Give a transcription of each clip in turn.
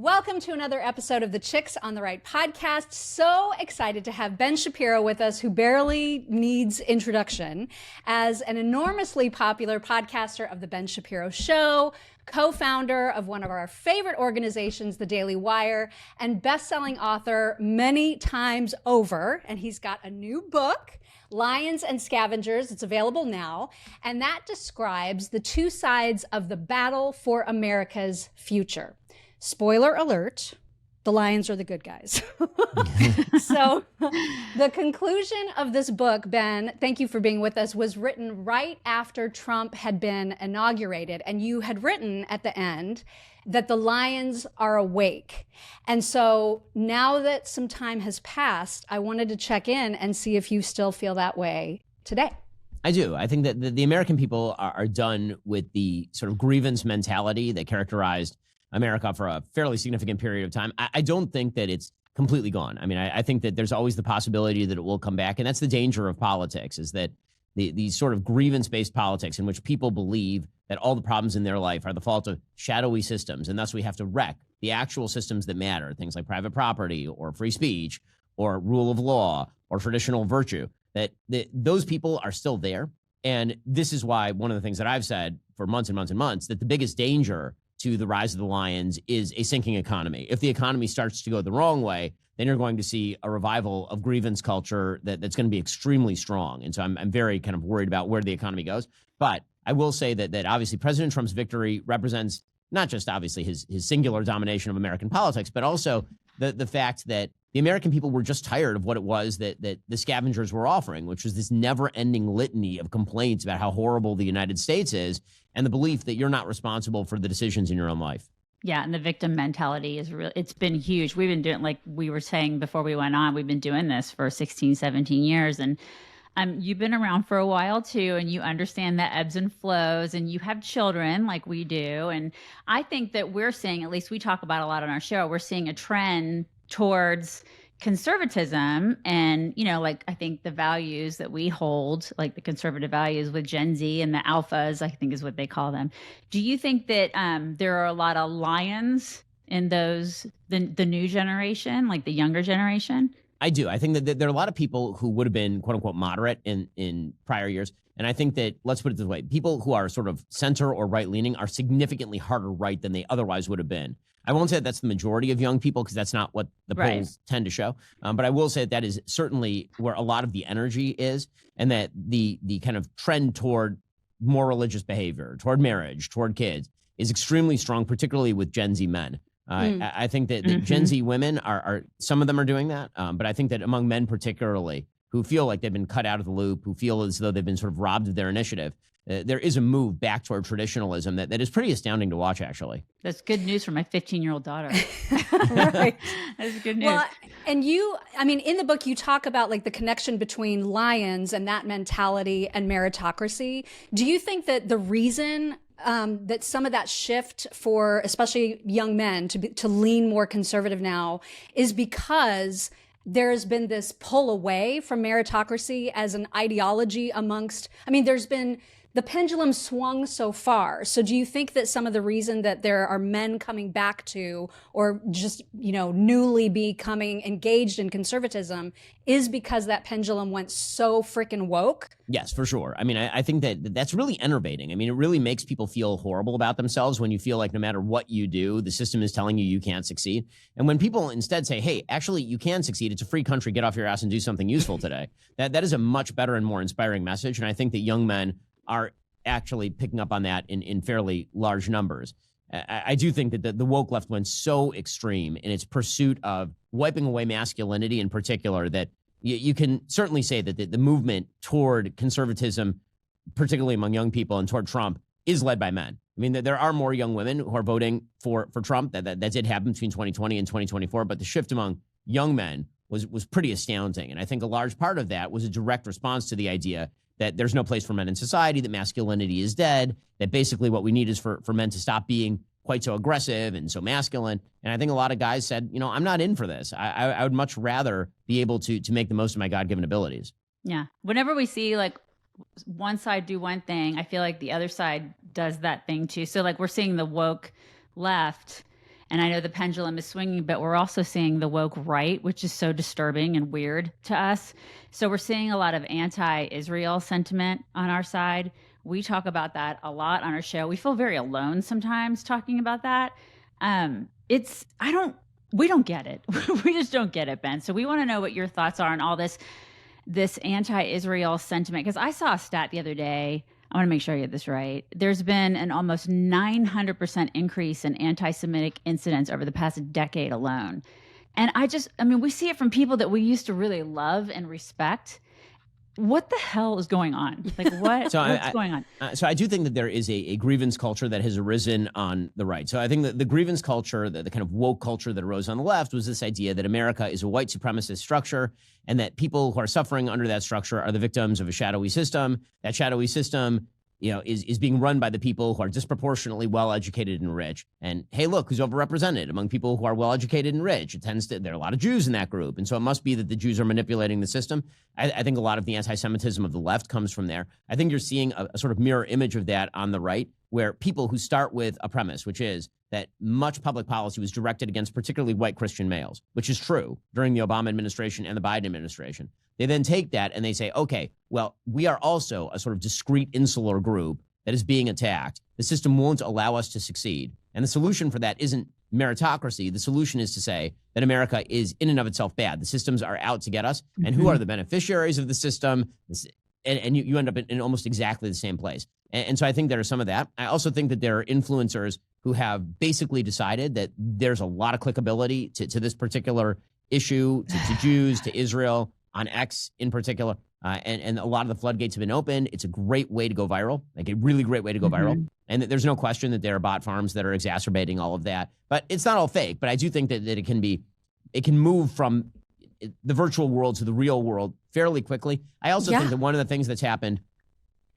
Welcome to another episode of the Chicks on the Right podcast. So excited to have Ben Shapiro with us, who barely needs introduction, as an enormously popular podcaster of The Ben Shapiro Show, co-founder of one of our favorite organizations, the Dailywire, and best-selling author many times over. And he's got a new book, Lions and Scavengers. It's available now. And that describes the two sides of the battle for America's future. Spoiler alert, the Lions are the good guys. So the conclusion of this book, Ben, thank you for being with us, was written right after Trump had been inaugurated. And you had written at the end that the Lions are awake. And so now that some time has passed, I wanted to check in and see if you still feel that way today. I do. I think that the American people are done with the sort of grievance mentality that characterized America for a fairly significant period of time. I don't think that it's completely gone. I mean, I think that there's always the possibility that it will come back. And that's the danger of politics, is that these sort of grievance-based politics in which people believe that all the problems in their life are the fault of shadowy systems, and thus we have to wreck the actual systems that matter, things like private property or free speech or rule of law or traditional virtue, that those people are still there. And this is why one of the things that I've said for months and months and months, that the biggest danger to the rise of the Lions is a sinking economy. If the economy starts to go the wrong way, then you're going to see a revival of grievance culture that's going to be extremely strong. And so I'm very kind of worried about where the economy goes. But I will say that obviously President Trump's victory represents not just obviously his singular domination of American politics, but also the fact that the American people were just tired of what it was that the Scavengers were offering, which was this never-ending litany of complaints about how horrible the United States is, and the belief that you're not responsible for the decisions in your own life. Yeah, and the victim mentality is real. It's been huge. We've been doing, like we were saying before we went on, we've been doing this for 16, 17 years. And you've been around for a while too, and you understand the ebbs and flows, and you have children like we do. And I think that we're seeing, at least we talk about a lot on our show, we're seeing a trend towards conservatism. And, you know, like I think the values that we hold, like the conservative values with Gen Z and the alphas, I think is what they call them. Do you think that there are a lot of lions in those, the new generation, like the younger generation? I do. I think that there are a lot of people who would have been, quote unquote, moderate in prior years. And I think that, let's put it this way, people who are sort of center or right leaning are significantly harder right than they otherwise would have been. I won't say that that's the majority of young people, because that's not what the polls tend to show. But I will say that is certainly where a lot of the energy is, and that the kind of trend toward more religious behavior, toward marriage, toward kids is extremely strong, particularly with Gen Z men. I think that Gen Z women are some of them are doing that. But I think that among men particularly, who feel like they've been cut out of the loop, who feel as though they've been sort of robbed of their initiative, there is a move back toward traditionalism that is pretty astounding to watch, actually. That's good news for my 15-year-old daughter. Right. That's good news. Well, and in the book, you talk about like the connection between Lions and that mentality and meritocracy. Do you think that the reason that some of that shift for especially young men to lean more conservative now is because there's been this pull away from meritocracy as an ideology the pendulum swung so far. So do you think that some of the reason that there are men coming back to, or just, newly becoming engaged in conservatism, is because that pendulum went so freaking woke? Yes, for sure. I mean, I think that's really enervating. I mean, it really makes people feel horrible about themselves when you feel like no matter what you do, the system is telling you can't succeed. And when people instead say, hey, actually, you can succeed. It's a free country. Get off your ass and do something useful today. That is a much better and more inspiring message. And I think that young men are actually picking up on that in fairly large numbers. I do think that the woke left went so extreme in its pursuit of wiping away masculinity in particular that you can certainly say that the movement toward conservatism, particularly among young people, and toward Trump is led by men. I mean, there are more young women who are voting for Trump. That did happen between 2020 and 2024, but the shift among young men was pretty astounding. And I think a large part of that was a direct response to the idea that there's no place for men in society, that masculinity is dead, that basically what we need is for men to stop being quite so aggressive and so masculine. And I think a lot of guys said, I'm not in for this. I would much rather be able to make the most of my God-given abilities. Yeah. Whenever we see like one side do one thing, I feel like the other side does that thing too. So like we're seeing the woke left And I know the pendulum is swinging, but we're also seeing the woke right, which is so disturbing and weird to us. So we're seeing a lot of anti-Israel sentiment on our side. We talk about that a lot on our show. We feel very alone sometimes talking about that. We don't get it. We just don't get it, Ben. So we want to know what your thoughts are on all this anti-Israel sentiment. Because I saw a stat the other day. I want to make sure I get this right. There's been an almost 900% increase in anti-Semitic incidents over the past decade alone. And we see it from people that we used to really love and respect. What the hell is going on? Like, what's going on? So I do think that there is a grievance culture that has arisen on the right. So I think that the grievance culture, the kind of woke culture that arose on the left, was this idea that America is a white supremacist structure and that people who are suffering under that structure are the victims of a shadowy system. That shadowy system, is being run by the people who are disproportionately well-educated and rich. And hey, look, who's overrepresented among people who are well-educated and rich? There are a lot of Jews in that group. And so it must be that the Jews are manipulating the system. I think a lot of the anti-Semitism of the left comes from there. I think you're seeing a sort of mirror image of that on the right, where people who start with a premise, which is that much public policy was directed against particularly white Christian males, which is true during the Obama administration and the Biden administration. They then take that and they say, okay, well, we are also a sort of discrete insular group that is being attacked. The system won't allow us to succeed. And the solution for that isn't meritocracy. The solution is to say that America is in and of itself bad. The systems are out to get us. Mm-hmm. And who are the beneficiaries of the system? And you end up in almost exactly the same place. And so I think there is some of that. I also think that there are influencers who have basically decided that there's a lot of clickability to this particular issue, to Jews, to Israel, on X in particular. And a lot of the floodgates have been opened. It's a great way to go viral, like a really great way to go viral. And there's no question that there are bot farms that are exacerbating all of that. But it's not all fake. But I do think that it can move from the virtual world to the real world fairly quickly. I also think that one of the things that's happened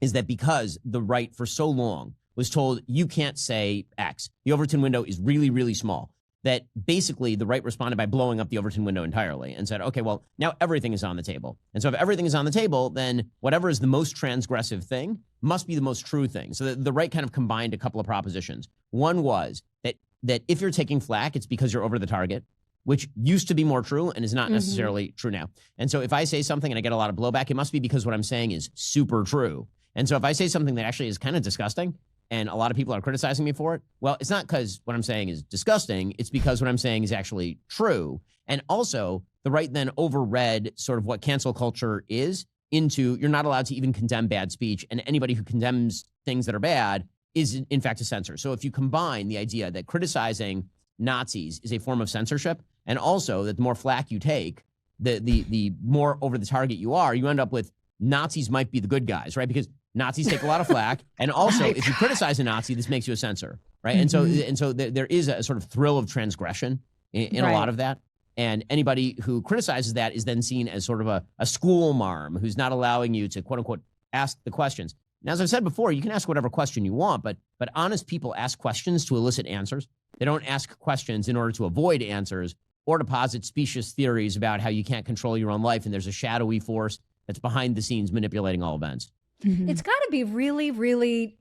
is that because the right for so long was told you can't say X, the Overton window is really, really small, that basically the right responded by blowing up the Overton window entirely and said, okay, well, now everything is on the table. And so if everything is on the table, then whatever is the most transgressive thing must be the most true thing. So the right kind of combined a couple of propositions. One was that if you're taking flack, it's because you're over the target, which used to be more true and is not necessarily true now. And so if I say something and I get a lot of blowback, it must be because what I'm saying is super true. And so if I say something that actually is kind of disgusting and a lot of people are criticizing me for it, well, it's not because what I'm saying is disgusting. It's because what I'm saying is actually true. And also, the right then overread sort of what cancel culture is into you're not allowed to even condemn bad speech, and anybody who condemns things that are bad is in fact a censor. So if you combine the idea that criticizing Nazis is a form of censorship, and also that the more flack you take, the more over the target you are, you end up with Nazis might be the good guys, right? Because Nazis take a lot of flack. And also, if you criticize a Nazi, this makes you a censor, right? And so there is a sort of thrill of transgression in a lot of that. And anybody who criticizes that is then seen as sort of a school marm who's not allowing you to, quote unquote, ask the questions. Now, as I've said before, you can ask whatever question you want, but honest people ask questions to elicit answers. They don't ask questions in order to avoid answers or to posit specious theories about how you can't control your own life and there's a shadowy force that's behind the scenes manipulating all events. It's got to be really, really,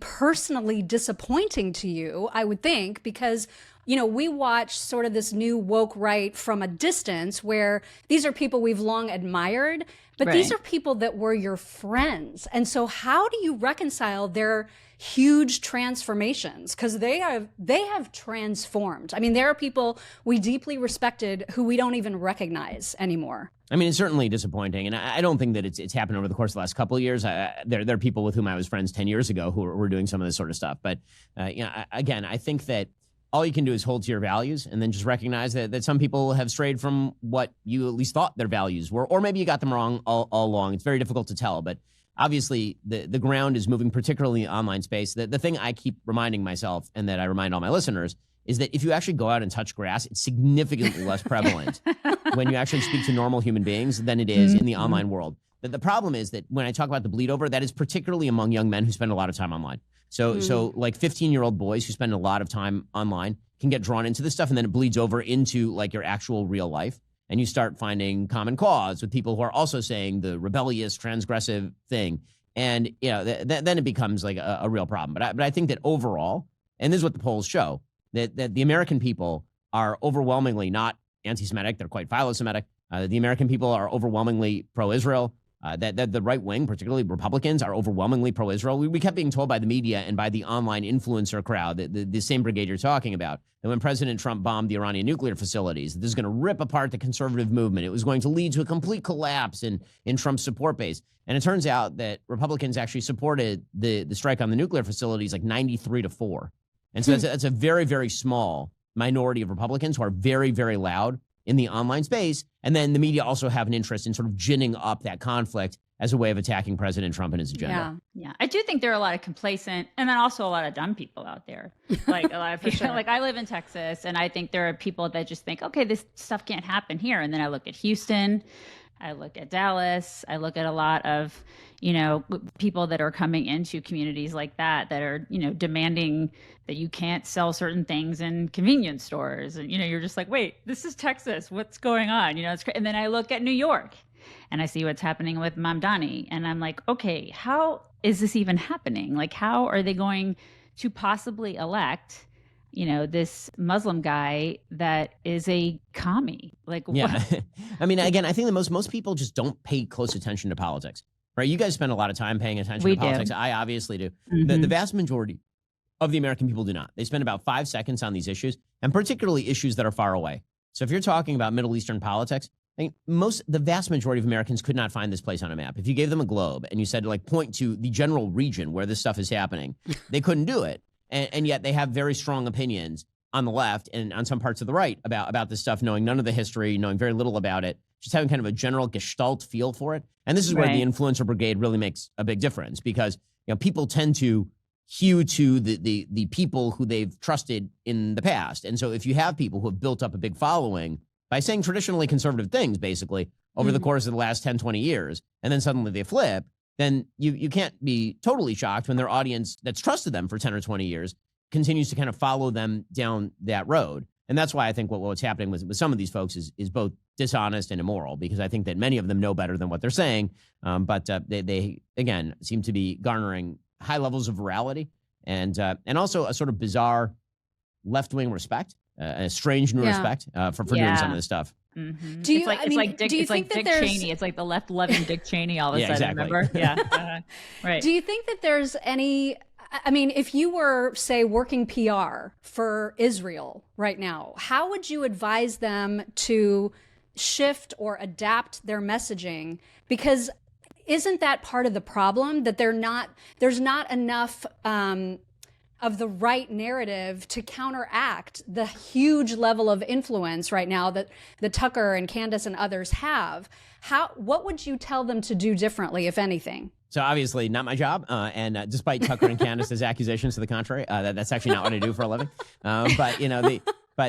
personally disappointing to you, I would think, because, we watch sort of this new woke right from a distance where these are people we've long admired, but these are people that were your friends. And so how do you reconcile their huge transformations? Because they have transformed. There are people we deeply respected who we don't even recognize anymore. It's certainly disappointing, and I don't think that it's happened over the course of the last couple of years. There are people with whom I was friends 10 years ago who were doing some of this sort of stuff. But again, I think that all you can do is hold to your values and then just recognize that some people have strayed from what you at least thought their values were, or maybe you got them wrong all along. It's very difficult to tell, but obviously the ground is moving, particularly in online space. The thing I keep reminding myself, and that I remind all my listeners, is that if you actually go out and touch grass, it's significantly less prevalent when you actually speak to normal human beings than it is in the online world. But the problem is that when I talk about the bleed over, that is particularly among young men who spend a lot of time online. So like 15-year-old boys who spend a lot of time online can get drawn into this stuff, and then it bleeds over into like your actual real life. And you start finding common cause with people who are also saying the rebellious, transgressive thing. And, then it becomes like a real problem. But I think that overall, and this is what the polls show, that the American people are overwhelmingly not anti-Semitic. They're quite philo-Semitic. The American people are overwhelmingly pro-Israel. That the right wing, particularly Republicans, are overwhelmingly pro-Israel. We kept being told by the media and by the online influencer crowd, the same brigade you're talking about, that when President Trump bombed the Iranian nuclear facilities, that this is going to rip apart the conservative movement. It was going to lead to a complete collapse in Trump's support base. And it turns out that Republicans actually supported the strike on the nuclear facilities like 93-4. And so that's a very, very small minority of Republicans who are very, very loud in the online space. And then the media also have an interest in sort of ginning up that conflict as a way of attacking President Trump and his agenda. Yeah. I do think there are a lot of complacent and then also a lot of dumb people out there. Like a lot of people, like I live in Texas, and I think there are people that just think, okay, this stuff can't happen here. And then I look at Houston, I look at Dallas, I look at a lot of, people that are coming into communities like that are, demanding that you can't sell certain things in convenience stores. And, you're just like, wait, this is Texas. What's going on? And then I look at New York and I see what's happening with Mamdani. And I'm like, okay, how is this even happening? Like, how are they going to possibly elect, this Muslim guy that is a commie? Like, yeah. I mean, again, I think that most people just don't pay close attention to politics, right? You guys spend a lot of time paying attention to politics. I obviously do. Mm-hmm. The vast majority of the American people do not. They spend about 5 seconds on these issues, and particularly issues that are far away. So if you're talking about Middle Eastern politics, the vast majority of Americans could not find this place on a map. If you gave them a globe and you said, like, point to the general region where this stuff is happening, they couldn't do it. And yet they have very strong opinions on the left and on some parts of the right about this stuff, knowing none of the history, knowing very little about it, just having kind of a general gestalt feel for it. And this is where the influencer brigade really makes a big difference, because people tend to hew to the people who they've trusted in the past. And so if you have people who have built up a big following by saying traditionally conservative things, basically, over the course of the last 10, 20 years, and then suddenly they flip, then you can't be totally shocked when their audience that's trusted them for 10 or 20 years continues to kind of follow them down that road. And that's why I think what's happening with some of these folks is both dishonest and immoral, because I think that many of them know better than what they're saying. But they, again, seem to be garnering high levels of virality and also a sort of bizarre left-wing respect, a strange new respect for doing some of this stuff. Mm-hmm. It's like Dick Cheney. It's like the left loving Dick Cheney all of a sudden. Exactly. Remember? Yeah. Right. Do you think that there's any? I mean, if you were, say, working PR for Israel right now, how would you advise them to shift or adapt their messaging? Because isn't that part of the problem, that there's not enough of the right narrative to counteract the huge level of influence right now that the Tucker and Candace and others have? What would you tell them to do differently, if anything? So obviously not my job, and despite Tucker and Candace's accusations to the contrary, that's actually not what I do for a living. But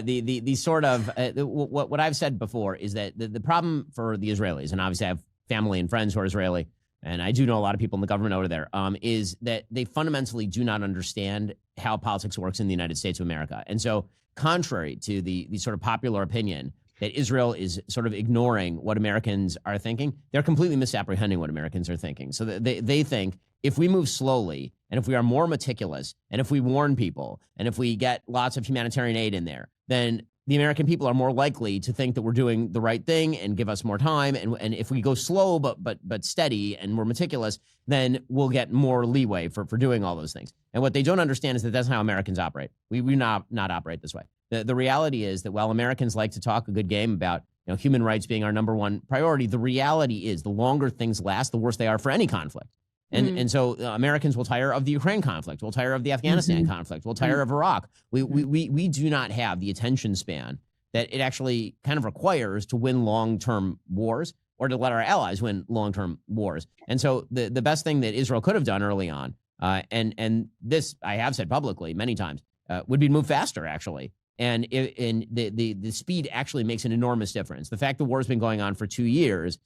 the sort of what I've said before is that the problem for the Israelis, and obviously I have family and friends who are Israeli, and I do know a lot of people in the government over there, is that they fundamentally do not understand how politics works in the United States of America. And so contrary to the sort of popular opinion that Israel is sort of ignoring what Americans are thinking, they're completely misapprehending what Americans are thinking. So they think if we move slowly, and if we are more meticulous, and if we warn people, and if we get lots of humanitarian aid in there, then the American people are more likely to think that we're doing the right thing and give us more time. And if we go slow but steady and more meticulous, then we'll get more leeway for doing all those things. And what they don't understand is that that's how Americans operate. We not operate this way. The reality is that while Americans like to talk a good game about human rights being our number one priority, the reality is the longer things last, the worse they are for any conflict. And so Americans will tire of the Ukraine conflict. We'll tire of the Afghanistan conflict. We'll tire of Iraq. We do not have the attention span that it actually kind of requires to win long-term wars or to let our allies win long-term wars. And so the best thing that Israel could have done early on, and this I have said publicly many times, would be to move faster, actually. And the speed actually makes an enormous difference. The fact the war has been going on for 2 years,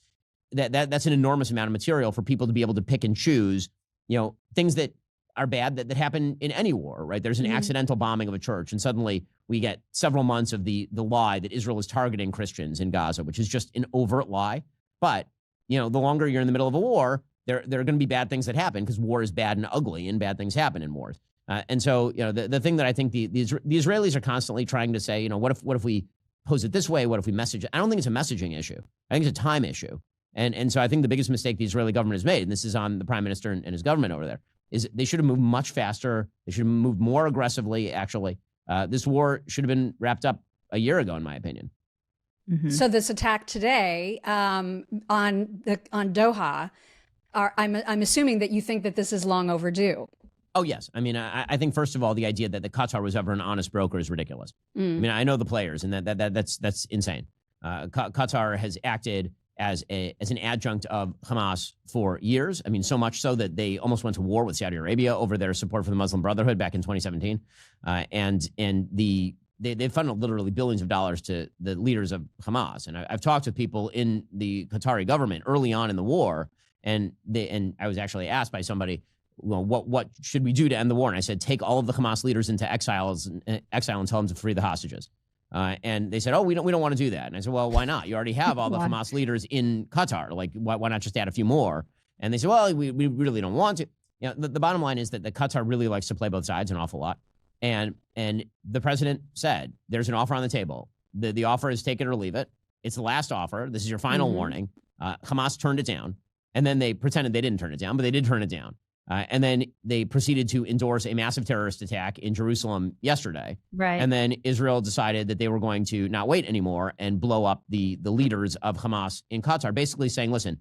that's an enormous amount of material for people to be able to pick and choose, things that are bad that happen in any war, right? There's an accidental bombing of a church, and suddenly we get several months of the lie that Israel is targeting Christians in Gaza, which is just an overt lie. But, the longer you're in the middle of a war, there are going to be bad things that happen, because war is bad and ugly, and bad things happen in wars. And so, the thing that I think the Israelis are constantly trying to say, what if we pose it this way? What if we message it? I don't think it's a messaging issue. I think it's a time issue. And so I think the biggest mistake the Israeli government has made, and this is on the prime minister and his government over there, is they should have moved much faster. They should have moved more aggressively, actually. This war should have been wrapped up a year ago, in my opinion. Mm-hmm. So this attack today on Doha, I'm assuming that you think that this is long overdue. Oh, yes. I mean, I think, first of all, the idea that Qatar was ever an honest broker is ridiculous. I mean, I know the players, and that's insane. Qatar has acted as an adjunct of Hamas for years. I mean, so much so that they almost went to war with Saudi Arabia over their support for the Muslim Brotherhood back in 2017. They funded literally billions of dollars to the leaders of Hamas. And I've talked with people in the Qatari government early on in the war, and I was actually asked by somebody, well, what should we do to end the war? And I said, take all of the Hamas leaders into exile and tell them to free the hostages. And they said, oh, we don't want to do that. And I said, well, why not? You already have all the Hamas leaders in Qatar. Like, why not just add a few more? And they said, well, we really don't want to. The bottom line is that the Qatar really likes to play both sides an awful lot. And the president said, there's an offer on the table. The offer is take it or leave it. It's the last offer. This is your final warning. Hamas turned it down. And then they pretended they didn't turn it down, but they did turn it down. And then they proceeded to endorse a massive terrorist attack in Jerusalem yesterday. Right. And then Israel decided that they were going to not wait anymore and blow up the leaders of Hamas in Qatar, basically saying, listen,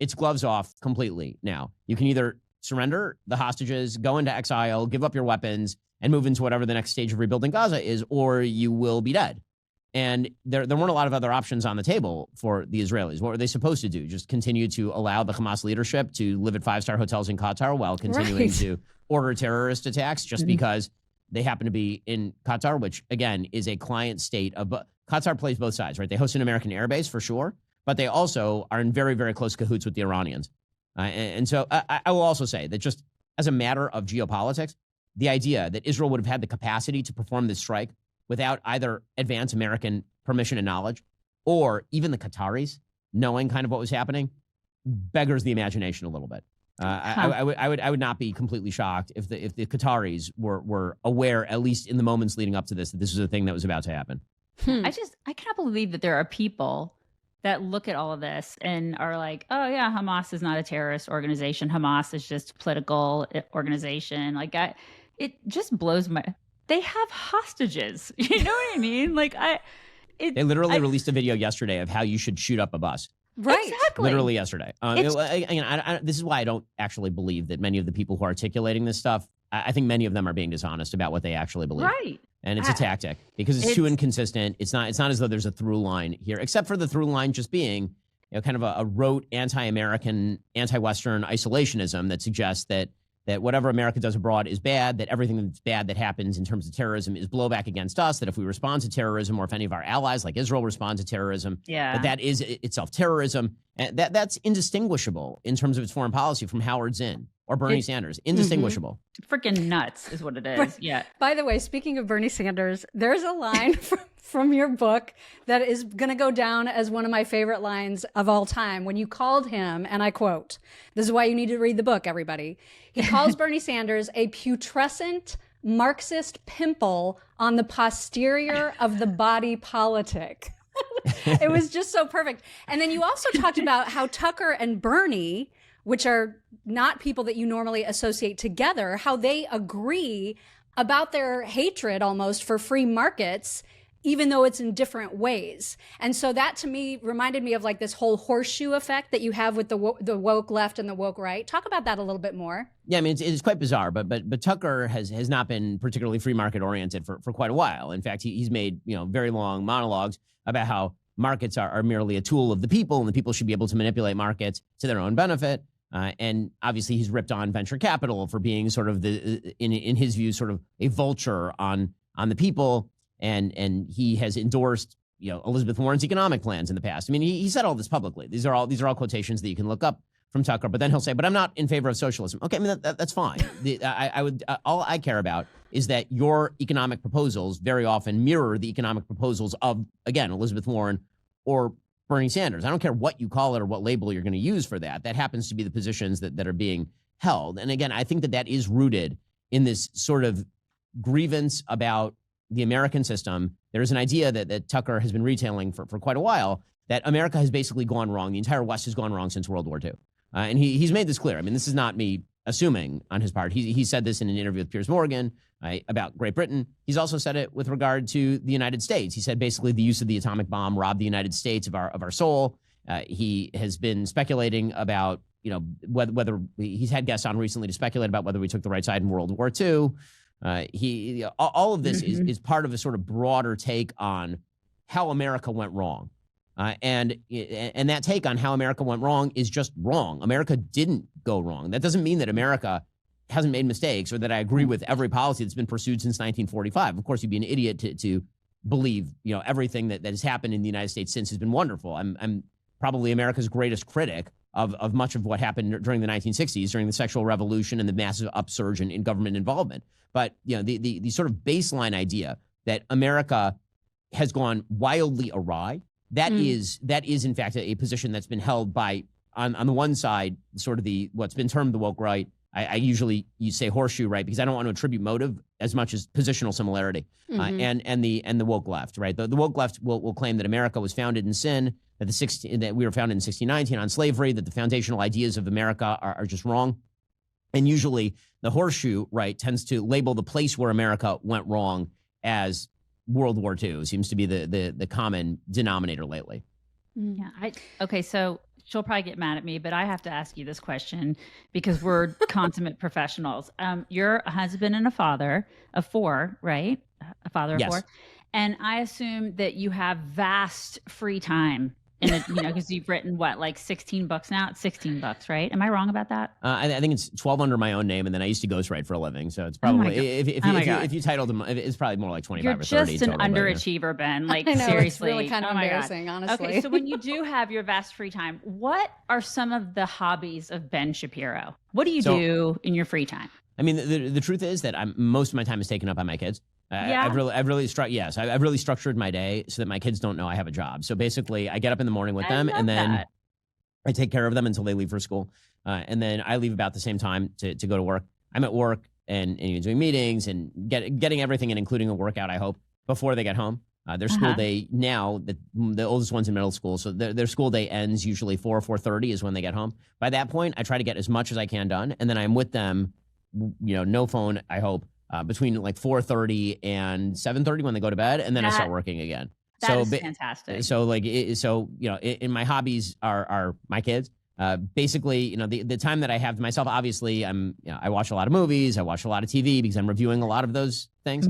it's gloves off completely now. You can either surrender the hostages, go into exile, give up your weapons, and move into whatever the next stage of rebuilding Gaza is, or you will be dead. And there weren't a lot of other options on the table for the Israelis. What were they supposed to do? Just continue to allow the Hamas leadership to live at five-star hotels in Qatar while continuing to order terrorist attacks just because they happen to be in Qatar, which, again, is a client state of Qatar plays both sides, right? They host an American airbase for sure, but they also are in very, very close cahoots with the Iranians. And so I will also say that just as a matter of geopolitics, the idea that Israel would have had the capacity to perform this strike without either advance American permission and knowledge, or even the Qataris knowing kind of what was happening, beggars the imagination a little bit. I would not be completely shocked if the Qataris were aware, at least in the moments leading up to this, that this was a thing that was about to happen. I cannot believe that there are people that look at all of this and are like, oh yeah, Hamas is not a terrorist organization. Hamas is just a political organization. Like it just blows my. They have hostages. You know what I mean? Like they literally released a video yesterday of how you should shoot up a bus. Right. Exactly. Literally yesterday. This is why I don't actually believe that many of the people who are articulating this stuff, I think many of them are being dishonest about what they actually believe. Right. And it's a tactic because it's too inconsistent. It's not as though there's a through line here, except for the through line just being, kind of a rote anti-American, anti-Western isolationism that suggests that whatever America does abroad is bad, that everything that's bad that happens in terms of terrorism is blowback against us, that if we respond to terrorism or if any of our allies like Israel respond to terrorism, that is itself terrorism. And that's indistinguishable in terms of its foreign policy from Howard Zinn or Bernie Sanders. Indistinguishable. Freaking nuts is what it is. Right. Yeah. By the way, speaking of Bernie Sanders, there's a line from your book that is going to go down as one of my favorite lines of all time when you called him, and I quote, this is why you need to read the book, everybody. He calls Bernie Sanders a putrescent Marxist pimple on the posterior of the body politic. It was just so perfect. And then you also talked about how Tucker and Bernie, which are not people that you normally associate together, how they agree about their hatred almost for free markets, even though it's in different ways. And so that to me reminded me of like this whole horseshoe effect that you have with the woke left and the woke right. Talk about that a little bit more. Yeah, I mean, it's quite bizarre, but Tucker has not been particularly free market oriented for quite a while. In fact, he's made, very long monologues about how markets are merely a tool of the people and the people should be able to manipulate markets to their own benefit. And obviously he's ripped on venture capital for being sort of in his view, sort of a vulture on the people. And he has endorsed, Elizabeth Warren's economic plans in the past. I mean, he said all this publicly. These are all quotations that you can look up from Tucker. But then he'll say, "But I'm not in favor of socialism." Okay, I mean that's fine. All I care about is that your economic proposals very often mirror the economic proposals of, again, Elizabeth Warren or Bernie Sanders. I don't care what you call it or what label you're going to use for that. That happens to be the positions that are being held. And again, I think that is rooted in this sort of grievance about the American system, there's an idea that Tucker has been retailing for quite a while, that America has basically gone wrong. The entire West has gone wrong since World War II. And he's made this clear. I mean, this is not me assuming on his part. He said this in an interview with Piers Morgan about Great Britain. He's also said it with regard to the United States. He said basically the use of the atomic bomb robbed the United States of our soul. He has been speculating about, whether he's had guests on recently to speculate about whether we took the right side in World War II. All of this is part of a sort of broader take on how America went wrong. And that take on how America went wrong is just wrong. America didn't go wrong. That doesn't mean that America hasn't made mistakes or that I agree with every policy that's been pursued since 1945. Of course, you'd be an idiot to believe, everything that has happened in the United States since has been wonderful. I'm probably America's greatest critic of much of what happened during the 1960s, during the sexual revolution and the massive upsurge in government involvement. But, the sort of baseline idea that America has gone wildly awry, that is in fact a position that's been held by, on the one side, sort of what's been termed the woke right. I usually say horseshoe right because I don't want to attribute motive as much as positional similarity, and the woke left, right? The woke left will claim that America was founded in sin, that we were founded in 1619 on slavery, that the foundational ideas of America are just wrong, and usually the horseshoe right tends to label the place where America went wrong as World War II. Seems to be the common denominator lately. Yeah. Okay. So she'll probably get mad at me, but I have to ask you this question because we're consummate professionals. You're a husband and a father of four, right? A father of Yes. four. And I assume that you have vast free time because you've written like 16 books now. It's 16 books, right? Am I wrong about that? I think it's 12 under my own name, and then I used to ghostwrite for a living. So it's probably if you titled them, it's probably more like 25 You're or 30. You're just an total, underachiever, Ben. Like I know, seriously, it's really kind of embarrassing, honestly. Okay, so when you do have your vast free time, what are some of the hobbies of Ben Shapiro? What do you do in your free time? I mean, the truth is that most of my time is taken up by my kids. Yeah. I've really structured my day so that my kids don't know I have a job. So basically, I get up in the morning with them, and then I take care of them until they leave for school, and then I leave about the same time to go to work. I'm at work and doing meetings and getting everything in, including a workout, I hope, before they get home. Their school day now, the oldest one's in middle school, so their school day ends usually 4:30 is when they get home. By that point, I try to get as much as I can done, and then I'm with them, no phone, I hope, between like 4:30 and 7:30 when they go to bed, and then I start working again. That is fantastic. So in my hobbies are my kids. Basically, the time that I have to myself, obviously, I watch a lot of movies, I watch a lot of TV because I'm reviewing a lot of those things.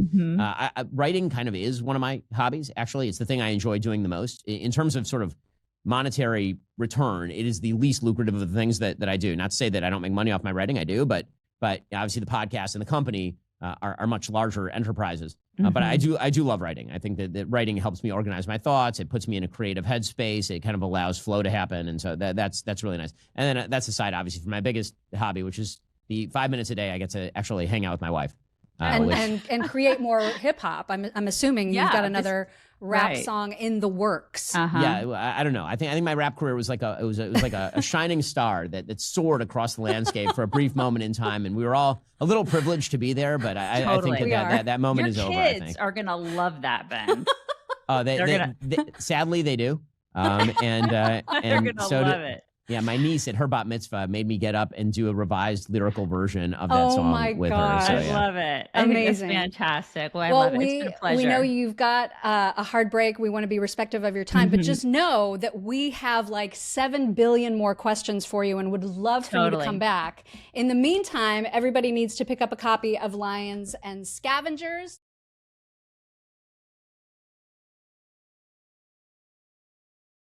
Writing kind of is one of my hobbies. Actually, it's the thing I enjoy doing the most. In terms of sort of monetary return, it is the least lucrative of the things that I do. Not to say that I don't make money off my writing, I do, but obviously the podcast and the company are much larger enterprises. But I do love writing. I think that writing helps me organize my thoughts. It puts me in a creative headspace. It kind of allows flow to happen. And so that's really nice. And then that's aside, obviously, from my biggest hobby, which is the 5 minutes a day I get to actually hang out with my wife. And create more hip hop. I'm assuming you've got another rap song in the works. Yeah, I don't know. I think my rap career was like a shining star that soared across the landscape for a brief moment in time, and we were all a little privileged to be there. But I think that moment is over. Your kids are gonna love that, Ben. Sadly, they do. And they're gonna love it. Yeah, my niece at her bat mitzvah made me get up and do a revised lyrical version of that song with her. So, I love it. Amazing. That's fantastic. Well, I love it. It's been a pleasure. We know you've got a hard break. We want to be respectful of your time, but just know that we have like 7 billion more questions for you and would love for you to come back. In the meantime, everybody needs to pick up a copy of Lions and Scavengers.